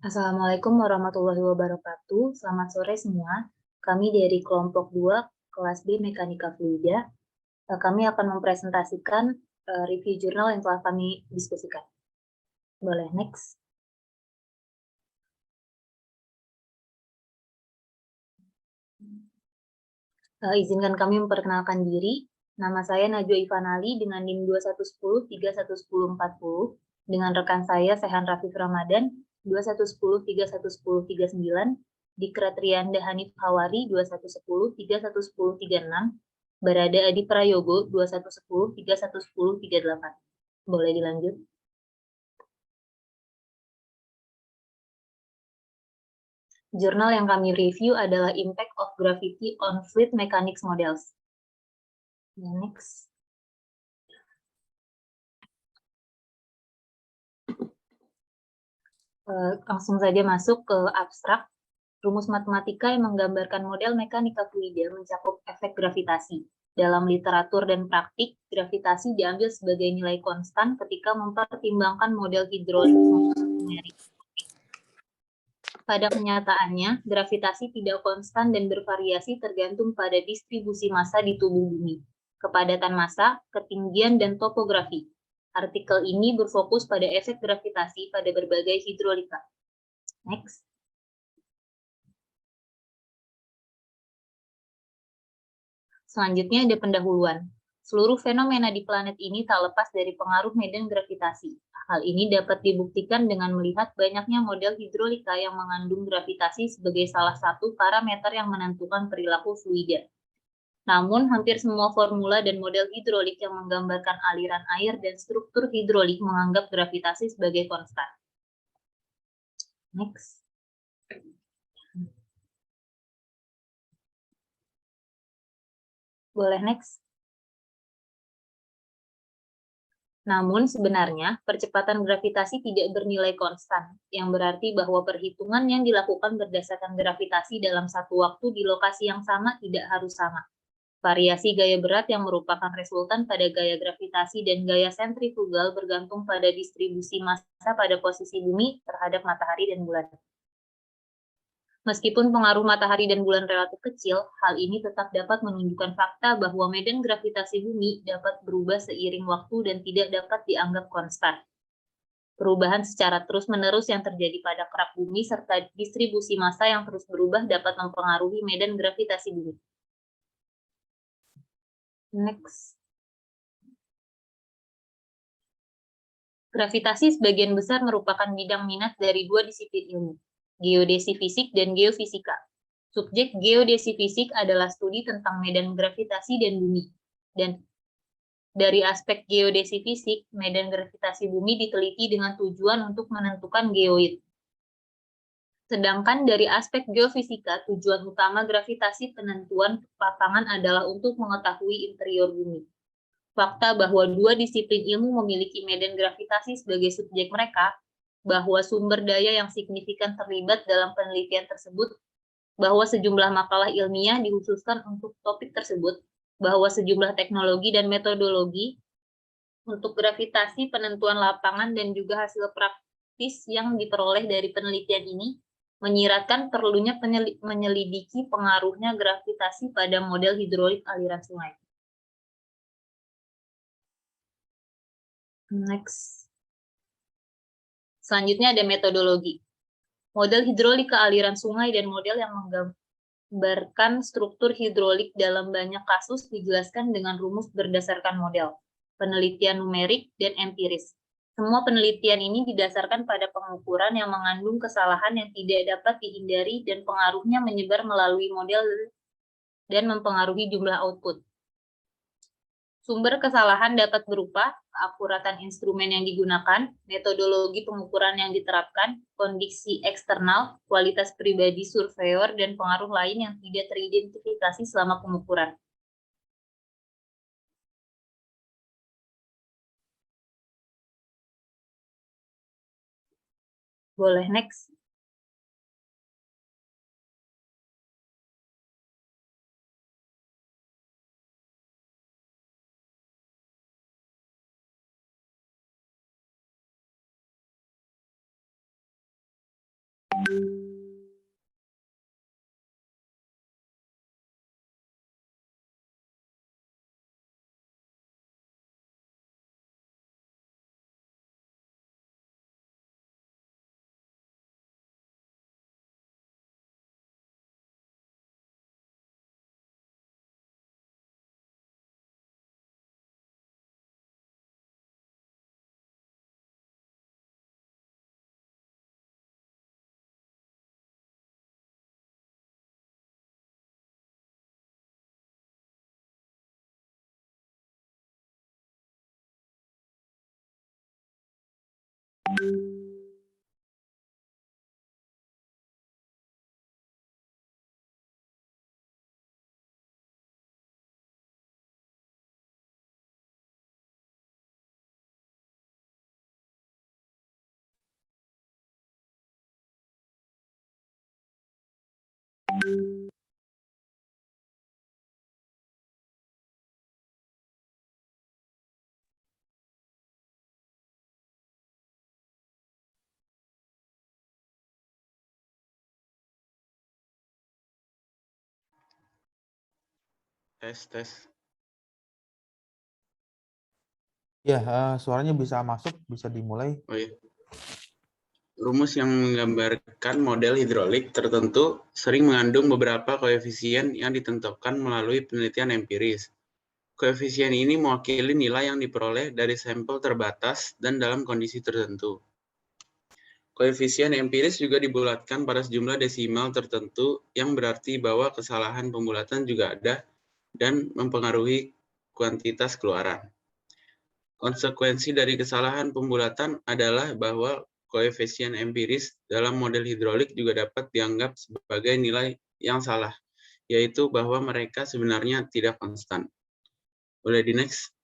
Assalamualaikum warahmatullahi wabarakatuh. Selamat sore semua. Kami dari kelompok 2 kelas B Mekanika Fluida. Kami akan mempresentasikan review jurnal yang telah kami diskusikan. Boleh next. Izinkan kami memperkenalkan diri. Nama saya Najwa Ivanali dengan NIM 2110311040 dengan rekan saya Sehan Rafif Ramadan 2110311039, Dikrat Riyanda Hanif Hawari 2110311036, Barada Adi Prayogo 2110311038. Boleh dilanjut. Jurnal yang kami review adalah Impact of Gravity on Fluid Mechanics Models. Next. Langsung saja masuk ke abstrak. Rumus matematika yang menggambarkan model mekanika fluida mencakup efek gravitasi. Dalam literatur dan praktik, gravitasi diambil sebagai nilai konstan ketika mempertimbangkan model hidrolik maupun numerik. Pada kenyataannya, gravitasi tidak konstan dan bervariasi tergantung pada distribusi massa di tubuh bumi, kepadatan massa, ketinggian, dan topografi. Artikel ini berfokus pada efek gravitasi pada berbagai hidrolika. Next. Selanjutnya ada pendahuluan. Seluruh fenomena di planet ini tak lepas dari pengaruh medan gravitasi. Hal ini dapat dibuktikan dengan melihat banyaknya model hidrolika yang mengandung gravitasi sebagai salah satu parameter yang menentukan perilaku fluida. Namun, hampir semua formula dan model hidrolik yang menggambarkan aliran air dan struktur hidrolik menganggap gravitasi sebagai konstan. Next. Boleh next. Namun sebenarnya percepatan gravitasi tidak bernilai konstan, yang berarti bahwa perhitungan yang dilakukan berdasarkan gravitasi dalam satu waktu di lokasi yang sama tidak harus sama. Variasi gaya berat yang merupakan resultan pada gaya gravitasi dan gaya sentrifugal bergantung pada distribusi massa pada posisi bumi terhadap matahari dan bulan. Meskipun pengaruh matahari dan bulan relatif kecil, hal ini tetap dapat menunjukkan fakta bahwa medan gravitasi bumi dapat berubah seiring waktu dan tidak dapat dianggap konstan. Perubahan secara terus-menerus yang terjadi pada kerak bumi serta distribusi massa yang terus berubah dapat mempengaruhi medan gravitasi bumi. Next. Gravitasi sebagian besar merupakan bidang minat dari dua disiplin ilmu, geodesi fisik dan geofisika. Subjek geodesi fisik adalah studi tentang medan gravitasi dan bumi. Dan dari aspek geodesi fisik, medan gravitasi bumi diteliti dengan tujuan untuk menentukan geoid. Sedangkan dari aspek geofisika, tujuan utama gravitasi penentuan lapangan adalah untuk mengetahui interior bumi. Fakta bahwa dua disiplin ilmu memiliki medan gravitasi sebagai subjek mereka, bahwa sumber daya yang signifikan terlibat dalam penelitian tersebut, bahwa sejumlah makalah ilmiah dikhususkan untuk topik tersebut, bahwa sejumlah teknologi dan metodologi untuk gravitasi penentuan lapangan dan juga hasil praktis yang diperoleh dari penelitian ini menyiratkan perlunya menyelidiki pengaruhnya gravitasi pada model hidrolik aliran sungai. Next. Selanjutnya ada metodologi. Model hidrolika aliran sungai dan model yang menggambarkan struktur hidrolik dalam banyak kasus dijelaskan dengan rumus berdasarkan model, penelitian numerik, dan empiris. Semua penelitian ini didasarkan pada pengukuran yang mengandung kesalahan yang tidak dapat dihindari dan pengaruhnya menyebar melalui model dan mempengaruhi jumlah output. Sumber kesalahan dapat berupa keakuratan instrumen yang digunakan, metodologi pengukuran yang diterapkan, kondisi eksternal, kualitas pribadi surveyor, dan pengaruh lain yang tidak teridentifikasi selama pengukuran. Boleh next. Tes. Ya, suaranya bisa masuk, bisa dimulai. Oh iya. Rumus yang menggambarkan model hidrolik tertentu sering mengandung beberapa koefisien yang ditentukan melalui penelitian empiris. Koefisien ini mewakili nilai yang diperoleh dari sampel terbatas dan dalam kondisi tertentu. Koefisien empiris juga dibulatkan pada sejumlah desimal tertentu yang berarti bahwa kesalahan pembulatan juga ada dan mempengaruhi kuantitas keluaran. Konsekuensi dari kesalahan pembulatan adalah bahwa koefisien empiris dalam model hidrolik juga dapat dianggap sebagai nilai yang salah, yaitu bahwa mereka sebenarnya tidak konstan. Boleh di next?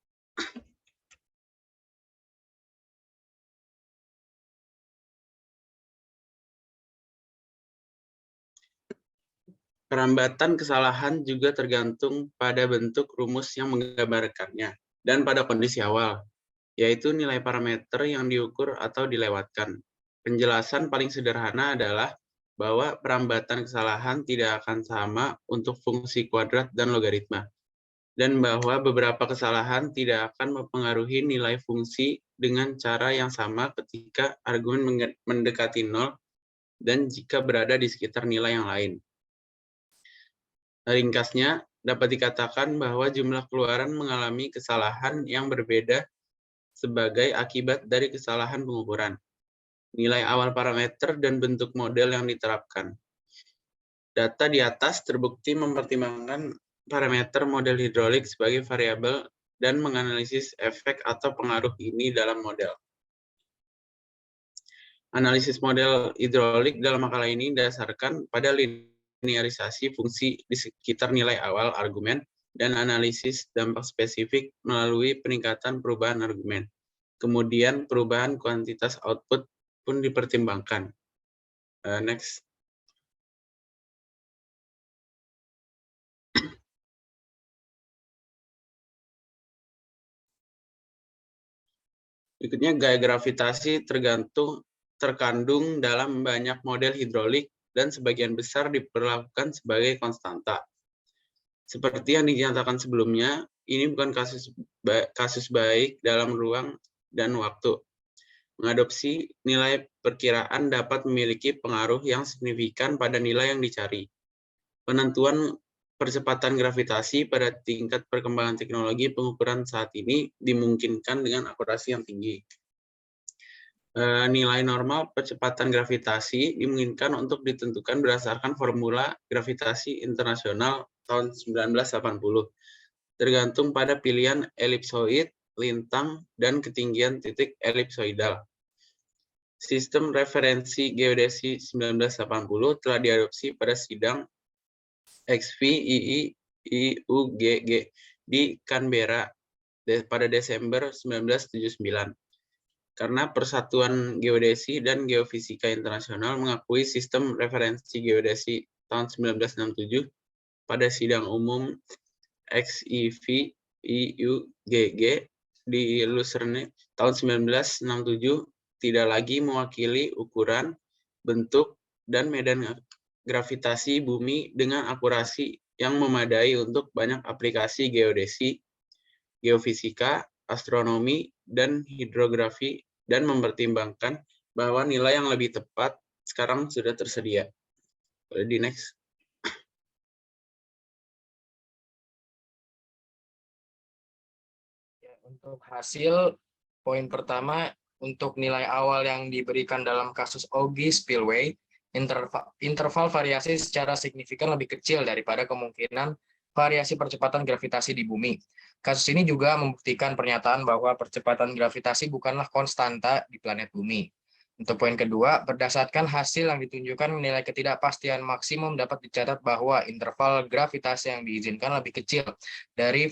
Perambatan kesalahan juga tergantung pada bentuk rumus yang menggambarkannya dan pada kondisi awal, yaitu nilai parameter yang diukur atau dilewatkan. Penjelasan paling sederhana adalah bahwa perambatan kesalahan tidak akan sama untuk fungsi kuadrat dan logaritma, dan bahwa beberapa kesalahan tidak akan mempengaruhi nilai fungsi dengan cara yang sama ketika argumen mendekati nol dan jika berada di sekitar nilai yang lain. Ringkasnya, dapat dikatakan bahwa jumlah keluaran mengalami kesalahan yang berbeda sebagai akibat dari kesalahan pengukuran, nilai awal parameter, dan bentuk model yang diterapkan. Data di atas terbukti mempertimbangkan parameter model hidrolik sebagai variabel dan menganalisis efek atau pengaruh ini dalam model. Analisis model hidrolik dalam makalah ini didasarkan pada linearisasi fungsi di sekitar nilai awal argumen dan analisis dampak spesifik melalui peningkatan perubahan argumen. Kemudian perubahan kuantitas output pun dipertimbangkan. Next. Berikutnya, gaya gravitasi terkandung dalam banyak model hidrolik dan sebagian besar diperlakukan sebagai konstanta. Seperti yang dinyatakan sebelumnya, ini bukan kasus baik dalam ruang dan waktu. Mengadopsi nilai perkiraan dapat memiliki pengaruh yang signifikan pada nilai yang dicari. Penentuan percepatan gravitasi pada tingkat perkembangan teknologi pengukuran saat ini dimungkinkan dengan akurasi yang tinggi. Nilai normal percepatan gravitasi dimungkinkan untuk ditentukan berdasarkan formula gravitasi internasional tahun 1980, tergantung pada pilihan elipsoid, lintang, dan ketinggian titik elipsoidal. Sistem referensi geodesi 1980 telah diadopsi pada sidang XV-II-IUGG di Canberra pada Desember 1979. Karena Persatuan Geodesi dan Geofisika Internasional mengakui sistem referensi geodesi tahun 1967 pada sidang umum XIV-IUGG di Lucerne tahun 1967 tidak lagi mewakili ukuran, bentuk, dan medan gravitasi bumi dengan akurasi yang memadai untuk banyak aplikasi geodesi, geofisika, astronomi, dan hidrografi, dan mempertimbangkan bahwa nilai yang lebih tepat sekarang sudah tersedia. Boleh di next. Untuk hasil, poin pertama, untuk nilai awal yang diberikan dalam kasus Augie spillway, interval variasi secara signifikan lebih kecil daripada kemungkinan variasi percepatan gravitasi di bumi. Kasus ini juga membuktikan pernyataan bahwa percepatan gravitasi bukanlah konstanta di planet bumi. Untuk poin kedua, berdasarkan hasil yang ditunjukkan nilai ketidakpastian maksimum dapat dicatat bahwa interval gravitasi yang diizinkan lebih kecil dari